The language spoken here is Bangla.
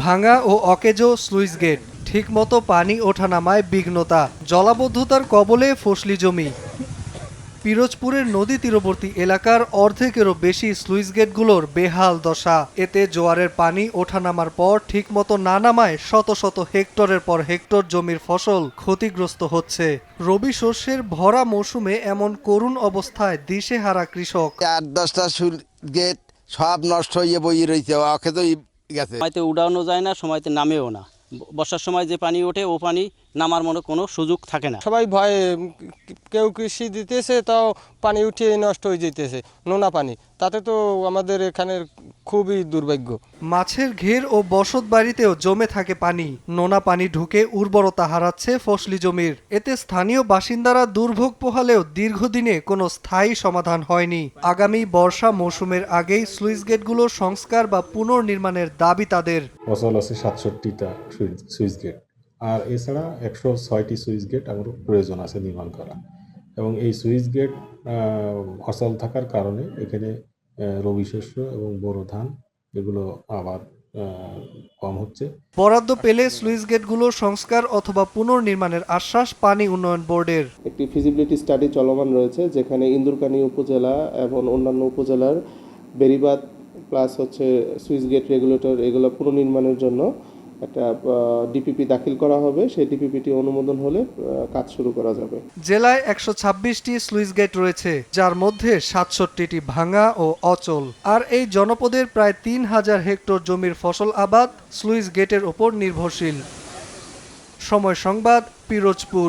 ভাঙা ও অকেজো স্লুইস গেট, ঠিকমতো পানি ওঠানামায় বিঘ্নতা, জলাবদ্ধতার কবলে ফসলি জমি। পিরোজপুরের নদী তীরবর্তী এলাকার অর্ধেকেরও বেশি স্লুইস গেটগুলোর বেহাল দশা। এতে জোয়ারের পানি ওঠানামার পর ঠিকমতো না নামায় শত শত হেক্টরের পর হেক্টর জমির ফসল ক্ষতিগ্রস্ত হচ্ছে। রবি শস্যের ভরা মৌসুমে এমন করুণ অবস্থায় দিশেহারা কৃষক। 8-10টা গেট সব নষ্ট হয়ে বই রয়েছে, ওকে তো গেছে। সময়তে উড়ানো যায় না, সময়তে নামেও না। বর্ষার সময় যে পানি ওঠে ও পানি নামার মনে কোনো সুযোগ থাকে না। সবাই ভয়ে, কেউ কৃষি দিতেছে তাও পানি উঠিয়ে নষ্ট হয়ে যেতেছে, নোনা পানি। তাতে তো আমাদের এখানের খুবই দুর্ভাগ্য। মাছের ঘের ও বসত বাড়িতেও জমে থাকে পানি। নোনা পানি ঢুকে উর্বরতা হারাচ্ছে ফসলি জমির। এতে স্থানীয় বাসিন্দারা দুর্ভোগ পোহালেও দীর্ঘদিনে কোনো স্থায়ী সমাধান হয়নি। আগামী বর্ষা মৌসুমের আগেই স্লুইস গেটগুলোর সংস্কার বা পুনর্নির্মাণের দাবি তাদের। ফসল আছে 67টা সুইচ গেট, আর এছাড়া 106টি সুইচ গেট আমার প্রয়োজন আছে নির্মাণ করা। এবং এই সুইচ গেট অচল থাকার কারণে এখানে রবি শস্য এবং বোরো ধান এগুলো আবাদ কম হচ্ছে। বরাদ্দ পেলে স্লুইস গেটগুলোর সংস্কার অথবা পুনর্নির্মাণের আশ্বাস পানি উন্নয়ন বোর্ডের। একটি ফিজিবিলিটি স্টাডি চলমান রয়েছে, যেখানে ইন্দুরকানী উপজেলা এবং অন্যান্য উপজেলার বেড়িবাঁধ প্লাস সুইচ গেট রেগুলেটর এগুলো পুনর্নির্মাণের জন্য একটা ডিপিপি দাখিল করা হবে। সেই ডিপিপিটি অনুমোদন হলে কাজ শুরু করা যাবে। জেলায় 126টি স্লুইস গেট রয়েছে, যার মধ্যে 67টি ভাঙা ও অচল। আর এই জনপদের প্রায় 3000 হেক্টর জমির ফসল আবাদ স্লুইস গেটের ওপর নির্ভরশীল। সময় সংবাদ, পিরোজপুর।